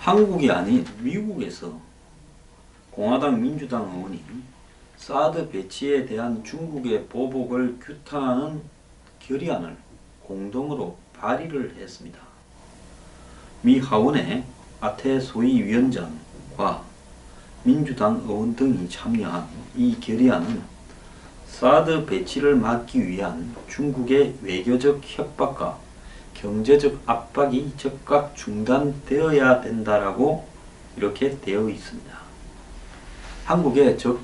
한국이 아닌 미국에서 공화당 민주당 의원이 사드 배치에 대한 중국의 보복을 규탄하는 결의안을 공동으로 발의를 했습니다. 미 하원의 아태 소위위원장과 민주당 의원 등이 참여한 이 결의안은 사드 배치를 막기 위한 중국의 외교적 협박과 경제적 압박이 즉각 중단되어야 된다라고 이렇게 되어 있습니다. 한국에 적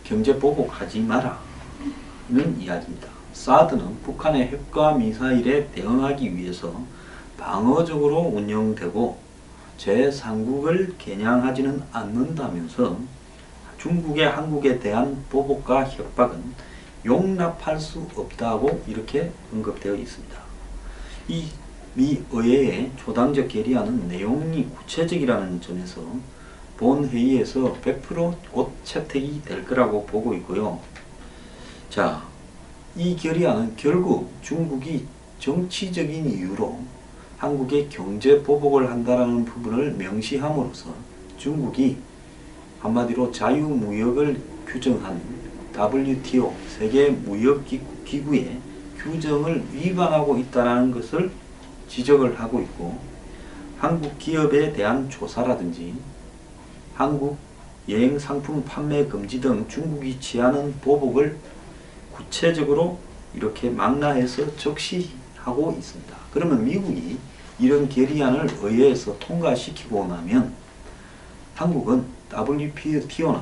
경제 보복하지 마라는 이야기입니다. 사드는 북한의 핵과 미사일에 대응하기 위해서 방어적으로 운영되고 제3국을 겨냥하지는 않는다면서 중국의 한국에 대한 보복과 협박은 용납할 수 없다고 이렇게 언급되어 있습니다. 이 미 의회의 초당적 결의안은 내용이 구체적이라는 점에서 본회의에서 100% 곧 채택이 될 거라고 보고 있고요. 자, 이 결의안은 결국 중국이 정치적인 이유로 한국에 경제 보복을 한다는 부분을 명시함으로써 중국이 한마디로 자유무역을 규정한 WTO 세계무역기구의 규정을 위반하고 있다는 것을 지적을 하고 있고, 한국 기업에 대한 조사라든지 한국 여행 상품 판매 금지 등 중국이 취하는 보복을 구체적으로 이렇게 망라해서 적시하고 있습니다. 그러면 미국이 이런 결의안을 의회에서 통과시키고 나면 한국은 WTO나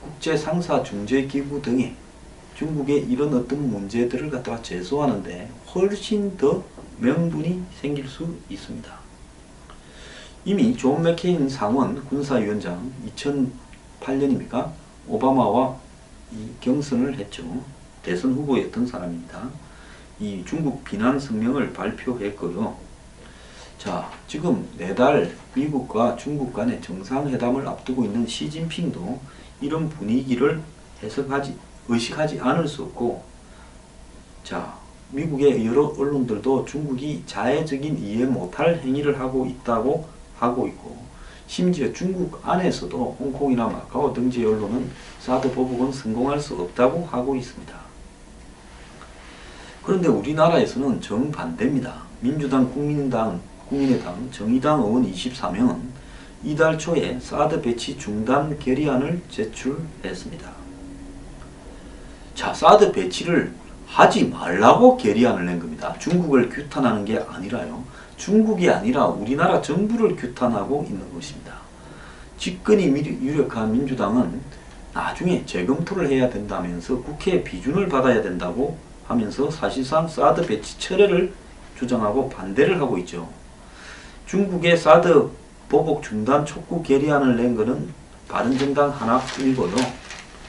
국제상사중재기구 등에 중국의 이런 어떤 문제들을 갖다가 제소하는데 훨씬 더 명분이 생길 수 있습니다. 이미 존 맥케인 상원 군사위원장 2008년입니까? 오바마와 이 경선을 했죠. 대선 후보였던 사람입니다. 이 중국 비난 성명을 발표했고요. 자, 지금 내달 미국과 중국 간의 정상회담을 앞두고 있는 시진핑도 이런 분위기를 의식하지 않을 수 없고, 자, 미국의 여러 언론들도 중국이 자해적인 이해 못할 행위를 하고 있다고 하고 있고, 심지어 중국 안에서도 홍콩이나 마카오 등지 언론은 사드 보복은 성공할 수 없다고 하고 있습니다. 그런데 우리나라에서는 정반대입니다. 민주당, 국민의당, 정의당 의원 24명은 이달 초에 사드 배치 중단 결의안을 제출했습니다. 자, 사드 배치를 하지 말라고 결의안을 낸 겁니다. 중국을 규탄하는 게 아니라요. 중국이 아니라 우리나라 정부를 규탄하고 있는 것입니다. 집권이 유력한 민주당은 나중에 재검토를 해야 된다면서 국회 비준을 받아야 된다고 하면서 사실상 사드 배치 철회를 주장하고 반대를 하고 있죠. 중국의 사드 보복 중단 촉구 결의안을 낸 것은 바른정당 하나뿐이고요.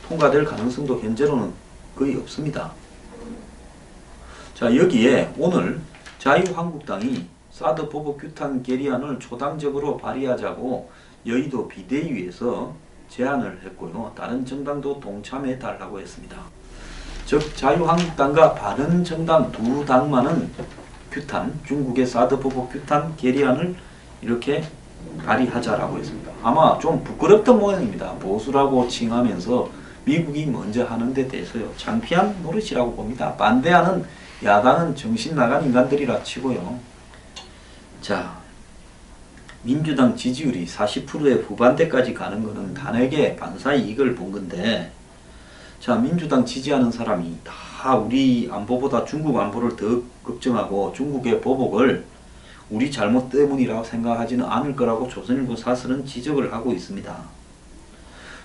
통과될 가능성도 현재로는 거의 없습니다. 자, 여기에 오늘 자유한국당이 사드 보복 규탄 결의안을 초당적으로 발의하자고 여의도 비대위에서 제안을 했고요. 다른 정당도 동참해 달라고 했습니다. 즉 자유한국당과 바른정당 두 당만은 중국의 사드 보복 규탄 결의안을 이렇게 발의하자라고 했습니다. 아마 좀 부끄럽던 모양입니다. 보수라고 칭하면서 미국이 먼저 하는 데 대해서요. 창피한 노릇이라고 봅니다. 반대하는 야당은 정신 나간 인간들이라 치고요. 자, 민주당 지지율이 40%의 후반대까지 가는 것은 단핵의 반사 이익을 본 건데, 자, 민주당 지지하는 사람이 다 우리 안보보다 중국 안보를 더 걱정하고 중국의 보복을 우리 잘못 때문이라고 생각하지는 않을 거라고 조선일보 사설은 지적을 하고 있습니다.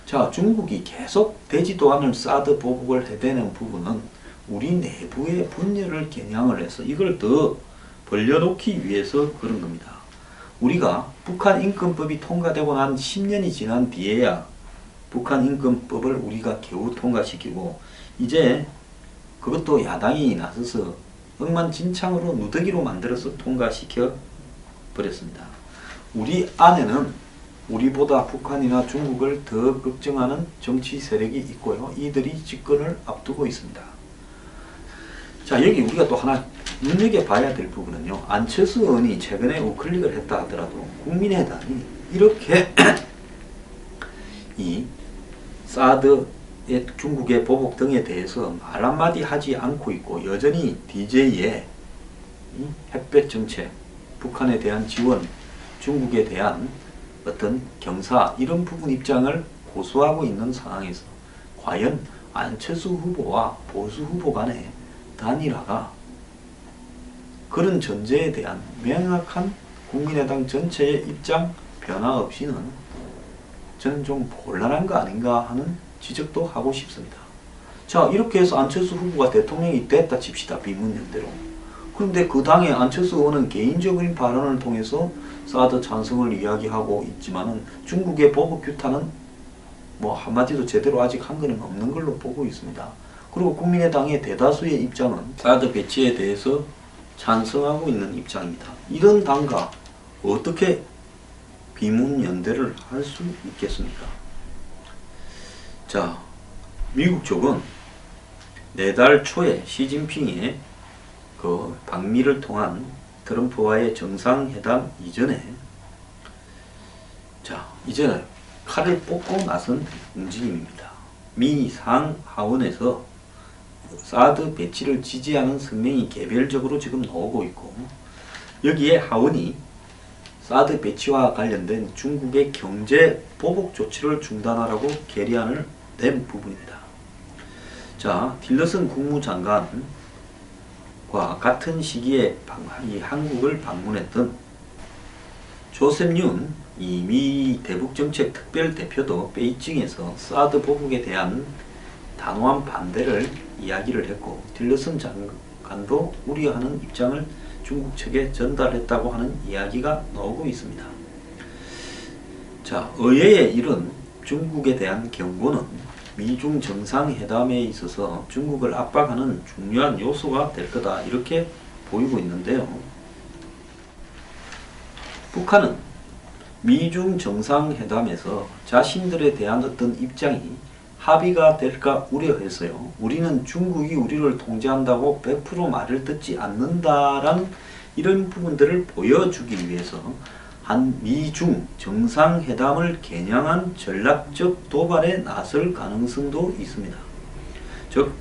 자, 중국이 계속 되지도 않을 사드 보복을 해대는 부분은 우리 내부의 분열을 겨냥을 해서 이걸 더 벌려놓기 위해서 그런 겁니다. 우리가 북한 인권법이 통과되고 난 10년이 지난 뒤에야 북한 인권법을 우리가 겨우 통과시키고, 이제 그것도 야당이 나서서 억만진창으로 누더기로 만들어서 통과시켜 버렸습니다. 우리 안에는 우리보다 북한이나 중국을 더 걱정하는 정치 세력이 있고요. 이들이 집권을 앞두고 있습니다. 자, 여기 우리가 또 하나 눈여겨봐야 될 부분은요. 안철수 의원이 최근에 우클릭을 했다 하더라도 국민의당이 이렇게 이 사드의 중국의 보복 등에 대해서 말 한마디 하지 않고 있고 여전히 DJ의 햇볕 정책, 북한에 대한 지원, 중국에 대한 어떤 경사 이런 부분 입장을 고수하고 있는 상황에서 과연 안철수 후보와 보수 후보 간의 단일화가 그런 전제에 대한 명확한 국민의당 전체의 입장 변화 없이는 저는 좀 곤란한 거 아닌가 하는 지적도 하고 싶습니다. 자, 이렇게 해서 안철수 후보가 대통령이 됐다 칩시다. 비문연대로. 그런데 그 당에 안철수 의원은 개인적인 발언을 통해서 사드 찬성을 이야기하고 있지만은 중국의 보복 규탄은 뭐 한마디도 제대로 아직 한 거는 없는 걸로 보고 있습니다. 그리고 국민의당의 대다수의 입장은 사드 배치에 대해서 찬성하고 있는 입장입니다. 이런 당과 어떻게 비문연대를 할 수 있겠습니까? 자, 미국 쪽은 내달 초에 시진핑의 그 방미를 통한 트럼프와의 정상회담 이전에 자, 이제 칼을 뽑고 나선 움직임입니다. 미 상하원에서 사드 배치를 지지하는 성명이 개별적으로 지금 나오고 있고 여기에 하원이 사드 배치와 관련된 중국의 경제 보복 조치를 중단하라고 결의안을 낸 부분입니다. 자, 틸러슨 국무장관과 같은 시기에 한국을 방문했던 조셉 윤 미 대북정책 특별대표도 베이징에서 사드 보복에 대한 단호한 반대를 이야기를 했고 틸러슨 장관도 우려하는 입장을 중국 측에 전달했다고 하는 이야기가 나오고 있습니다. 자, 의회의 이런 중국에 대한 경고는 미중 정상회담에 있어서 중국을 압박하는 중요한 요소가 될 거다 이렇게 보이고 있는데요. 북한은 미중 정상회담에서 자신들에 대한 어떤 입장이 합의가 될까 우려해서요. 우리는 중국이 우리를 통제한다고 100% 말을 듣지 않는다라는 이런 부분들을 보여주기 위해서 한 미중 정상회담을 겨냥한 전략적 도발에 나설 가능성도 있습니다. 즉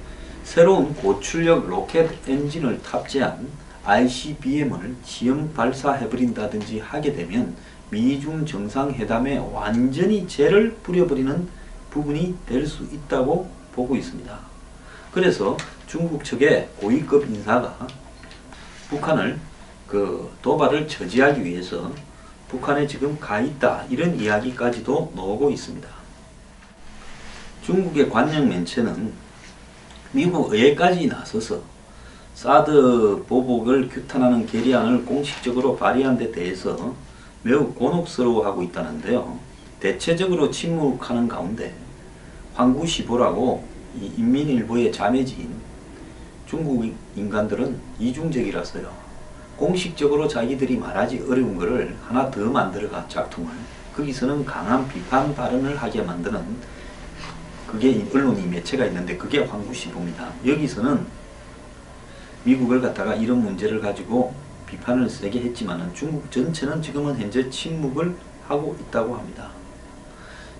새로운 고출력 로켓 엔진을 탑재한 ICBM을 시험 발사해버린다든지 하게 되면 미중 정상회담에 완전히 재를 뿌려버리는 부분이 될 수 있다고 보고 있습니다. 그래서 중국 측의 고위급 인사가 북한을 그 도발을 저지하기 위해서 북한에 지금 가 있다 이런 이야기까지도 나오고 있습니다. 중국의 관영 매체는 미국 의회까지 나서서 사드 보복을 규탄하는 결의안을 공식적으로 발의한 데 대해서 매우 곤혹스러워하고 있다는데요. 대체적으로 침묵하는 가운데 황구시보라고 이 인민일보의 자매지인 중국 인간들은 이중적이라서요. 공식적으로 자기들이 말하지 어려운 거를 하나 더 만들어가 짝퉁을 거기서는 강한 비판 발언을 하게 만드는 그게 언론이 매체가 있는데 그게 황구시보입니다. 여기서는 미국을 갖다가 이런 문제를 가지고 비판을 세게 했지만은 중국 전체는 지금은 현재 침묵을 하고 있다고 합니다.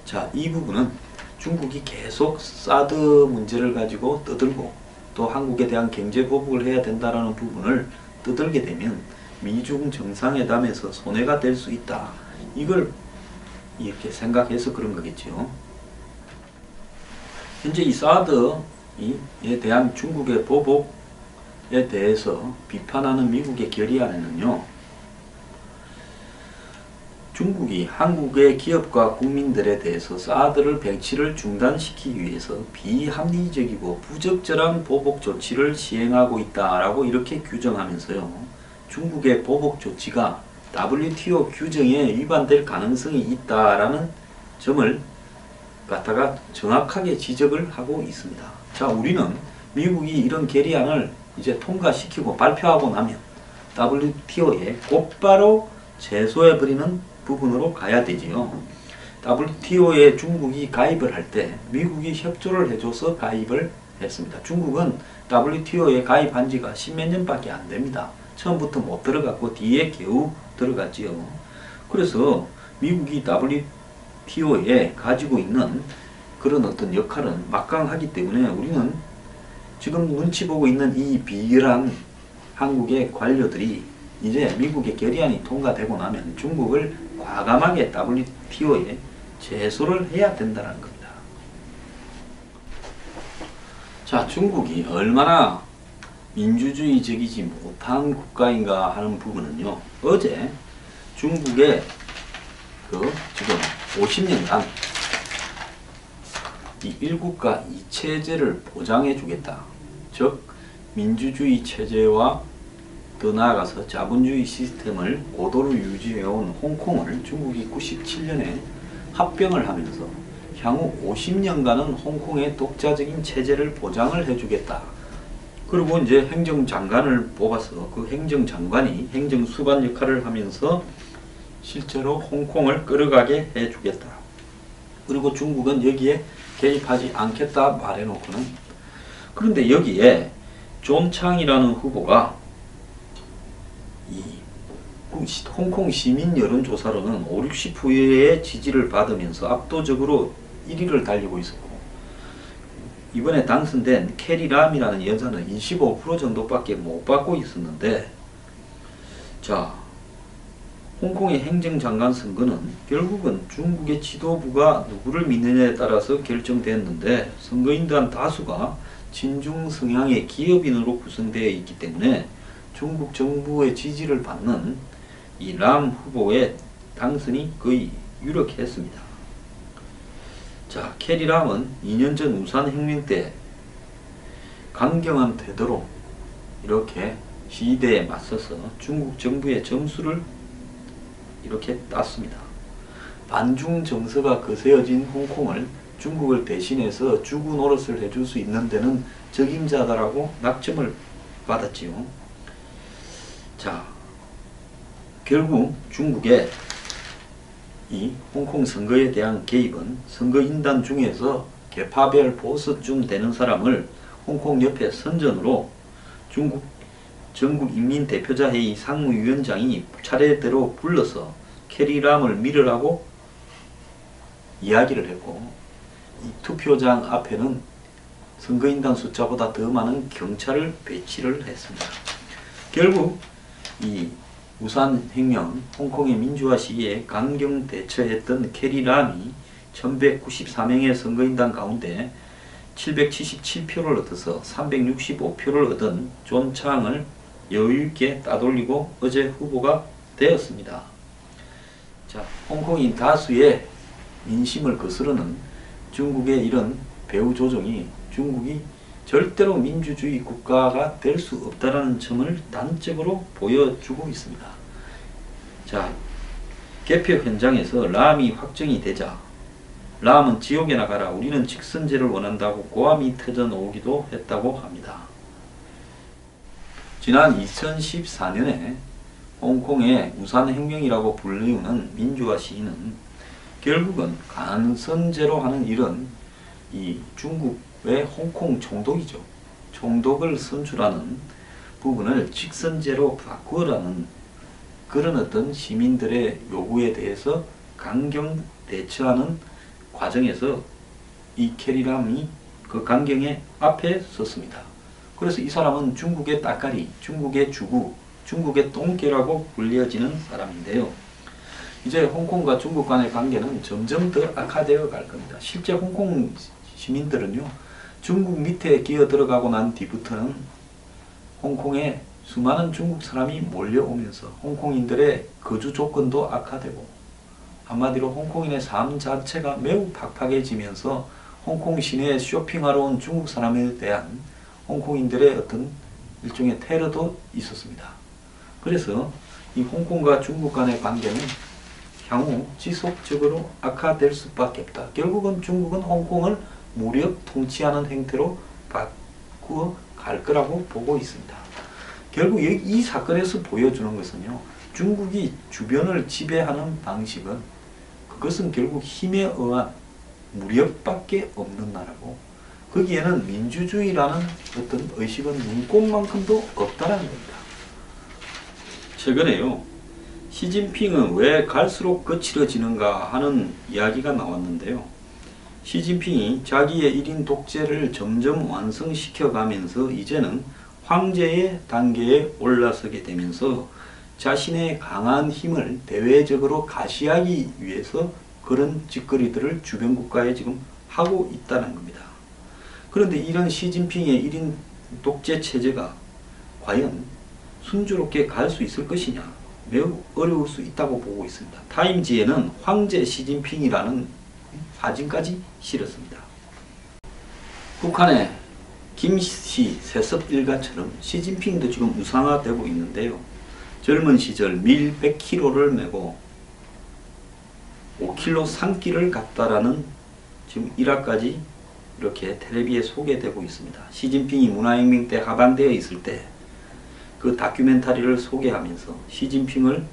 자, 이 부분은 중국이 계속 사드 문제를 가지고 떠들고 또 한국에 대한 경제 보복을 해야 된다라는 부분을 떠들게 되면 미중 정상회담에서 손해가 될 수 있다. 이걸 이렇게 생각해서 그런 거겠죠. 현재 이 사드에 대한 중국의 보복에 대해서 비판하는 미국의 결의안에는요. 중국이 한국의 기업과 국민들에 대해서 사드를 배치를 중단시키기 위해서 비합리적이고 부적절한 보복 조치를 시행하고 있다라고 이렇게 규정하면서요. 중국의 보복 조치가 WTO 규정에 위반될 가능성이 있다라는 점을 갖다가 정확하게 지적을 하고 있습니다. 자, 우리는 미국이 이런 결의안을 이제 통과시키고 발표하고 나면 WTO에 곧바로 제소해버리는 부분으로 가야 되지요. WTO에 중국이 가입을 할 때 미국이 협조를 해줘서 가입을 했습니다. 중국은 WTO에 가입한 지가 십몇 년밖에 안 됩니다. 처음부터 못 들어갔고 뒤에 겨우 들어갔지요. 그래서 미국이 WTO에 가지고 있는 그런 어떤 역할은 막강하기 때문에 우리는 지금 눈치 보고 있는 이 비열한 한국의 관료들이 이제 미국의 결의안이 통과되고 나면 중국을 과감하게 WTO에 제소를 해야 된다는 겁니다. 자, 중국이 얼마나 민주주의적이지 못한 국가인가 하는 부분은요. 어제 중국의 지금 50년간 이 1국가 2체제를 보장해 주겠다. 즉 민주주의 체제와 더 나아가서 자본주의 시스템을 고도로 유지해온 홍콩을 중국이 97년에 합병을 하면서 향후 50년간은 홍콩의 독자적인 체제를 보장을 해주겠다. 그리고 이제 행정장관을 뽑아서 그 행정장관이 행정수반 역할을 하면서 실제로 홍콩을 끌어가게 해주겠다. 그리고 중국은 여기에 개입하지 않겠다 말해놓고는, 그런데 여기에 존 창이라는 후보가 이 홍콩 시민 여론조사로는 5, 60%의 지지를 받으면서 압도적으로 1위를 달리고 있었고, 이번에 당선된 캐리 람이라는 여자는 25% 정도밖에 못 받고 있었는데, 자, 홍콩의 행정장관 선거는 결국은 중국의 지도부가 누구를 믿느냐에 따라서 결정됐는데, 선거인들 한 다수가 친중 성향의 기업인으로 구성되어 있기 때문에 중국 정부의 지지를 받는 이 람 후보의 당선이 거의 유력했습니다. 자, 캐리 람은 2년 전 우산혁명 때 강경한 태도로 이렇게 시위대에 맞서서 중국 정부의 점수를 이렇게 땄습니다. 반중 정서가 거세어진 홍콩을 중국을 대신해서 주구 노릇을 해줄 수 있는 데는 적임자다라고 낙점을 받았지요. 자, 결국 중국의 이 홍콩 선거에 대한 개입은 선거인단 중에서 계파별 보수쯤 되는 사람을 홍콩 옆에 선전으로 중국 전국인민대표자회의 상무위원장이 차례대로 불러서 캐리 람을 밀으라고 이야기를 했고, 이 투표장 앞에는 선거인단 숫자보다 더 많은 경찰을 배치를 했습니다. 결국 이 우산혁명, 홍콩의 민주화 시위에 강경 대처했던 캐리 람이 1194명의 선거인단 가운데 777표를 얻어서 365표를 얻은 존 창을 여유있게 따돌리고 어제 후보가 되었습니다. 자, 홍콩인 다수의 민심을 거스르는 중국의 이런 배후 조정이 중국이 절대로 민주주의 국가가 될 수 없다는 점을 단적으로 보여주고 있습니다. 자, 개표 현장에서 람이 확정이 되자 람은 지옥에 나가라, 우리는 직선제를 원한다고 고함이 터져 나오기도 했다고 합니다. 지난 2014년에 홍콩의 우산혁명이라고 불리우는 민주화 시위는 결국은 간선제로 하는 이런 이 중국의 홍콩 총독이죠. 총독을 선출하는 부분을 직선제로 바꾸라는 그런 어떤 시민들의 요구에 대해서 강경 대처하는 과정에서 이 캐리 람이 그 강경의 앞에 섰습니다. 그래서 이 사람은 중국의 따까리, 중국의 주구, 중국의 똥개라고 불려지는 사람인데요. 이제 홍콩과 중국 간의 관계는 점점 더 악화되어 갈 겁니다. 실제 홍콩 시민들은요, 중국 밑에 기어 들어가고 난 뒤부터는 홍콩에 수많은 중국 사람이 몰려오면서 홍콩인들의 거주 조건도 악화되고, 한마디로 홍콩인의 삶 자체가 매우 팍팍해지면서 홍콩 시내에 쇼핑하러 온 중국 사람에 대한 홍콩인들의 어떤 일종의 테러도 있었습니다. 그래서 이 홍콩과 중국 간의 관계는 향후 지속적으로 악화될 수밖에 없다. 결국은 중국은 홍콩을 무력 통치하는 행태로 바꾸어 갈 거라고 보고 있습니다. 결국 이 사건에서 보여주는 것은요, 중국이 주변을 지배하는 방식은 그것은 결국 힘에 의한 무력밖에 없는 나라고, 거기에는 민주주의라는 어떤 의식은 눈꼽만큼도 없다는 겁니다. 최근에요, 시진핑은 왜 갈수록 거칠어지는가 하는 이야기가 나왔는데요. 시진핑이 자기의 1인 독재를 점점 완성시켜 가면서 이제는 황제의 단계에 올라서게 되면서 자신의 강한 힘을 대외적으로 가시하기 위해서 그런 짓거리들을 주변 국가에 지금 하고 있다는 겁니다. 그런데 이런 시진핑의 1인 독재 체제가 과연 순조롭게 갈 수 있을 것이냐, 매우 어려울 수 있다고 보고 있습니다. 타임지에는 황제 시진핑이라는 사진까지 실었습니다. 북한의 김씨 세습 일가처럼 시진핑도 지금 우상화되고 있는데요. 젊은 시절 밀 100kg를 메고 5kg 산길을 갔다라는 지금 일화까지 이렇게 텔레비에 소개되고 있습니다. 시진핑이 문화혁명 때 하방되어 있을 때 그 다큐멘터리를 소개하면서 시진핑을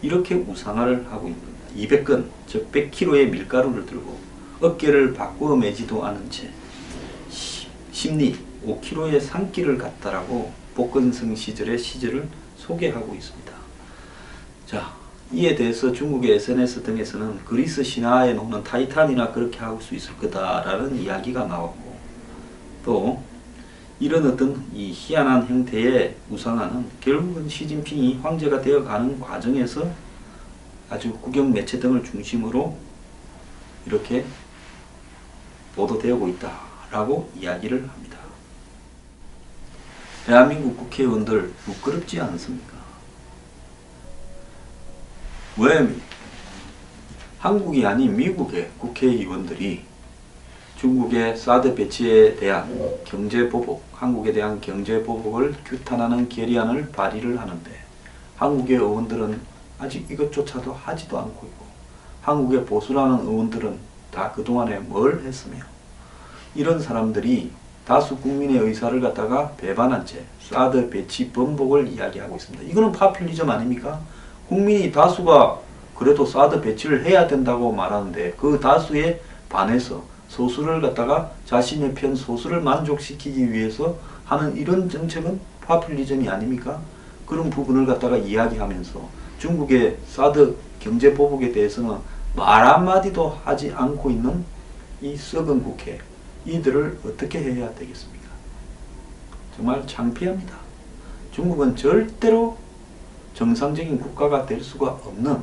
이렇게 우상화를 하고 있는 겁니다. 200건, 즉 100kg의 밀가루를 들고 어깨를 바꾸어 매지도 않은 채 심리 5kg의 산길을 갔다라고 복건성 시절의 시절을 소개하고 있습니다. 자, 이에 대해서 중국의 SNS 등에서는 그리스 신화에 나오는 타이탄이나 그렇게 할 수 있을 거다라는 이야기가 나왔고, 또 이런 어떤 이 희한한 형태의 우상화는 결국은 시진핑이 황제가 되어가는 과정에서 아주 국영 매체 등을 중심으로 이렇게 보도되고 있다라고 이야기를 합니다. 대한민국 국회의원들 부끄럽지 않습니까? 왜 한국이 아닌 미국의 국회의원들이 중국의 사드 배치에 대한 경제보복, 한국에 대한 경제보복을 규탄하는 결의안을 발의를 하는데 한국의 의원들은 아직 이것조차도 하지도 않고 있고, 한국의 보수라는 의원들은 다 그동안에 뭘 했으며, 이런 사람들이 다수 국민의 의사를 갖다가 배반한 채 사드 배치 번복을 이야기하고 있습니다. 이거는 파퓰리즘 아닙니까? 국민이 다수가 그래도 사드 배치를 해야 된다고 말하는데 그 다수에 반해서 소수를 갖다가 자신의 편 소수를 만족시키기 위해서 하는 이런 정책은 파퓰리즘이 아닙니까? 그런 부분을 갖다가 이야기하면서 중국의 사드 경제 보복에 대해서는 말 한마디도 하지 않고 있는 이 썩은 국회, 이들을 어떻게 해야 되겠습니까? 정말 창피합니다. 중국은 절대로 정상적인 국가가 될 수가 없는,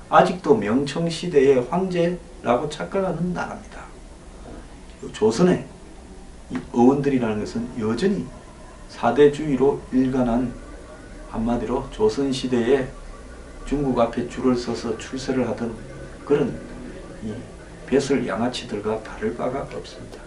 아직도 명청시대의 황제라고 착각하는 나라입니다. 조선의 이 의원들이라는 것은 여전히 사대주의로 일관한, 한마디로 조선시대에 중국 앞에 줄을 서서 출세를 하던 그런 이 벼슬 양아치들과 다를 바가 없습니다.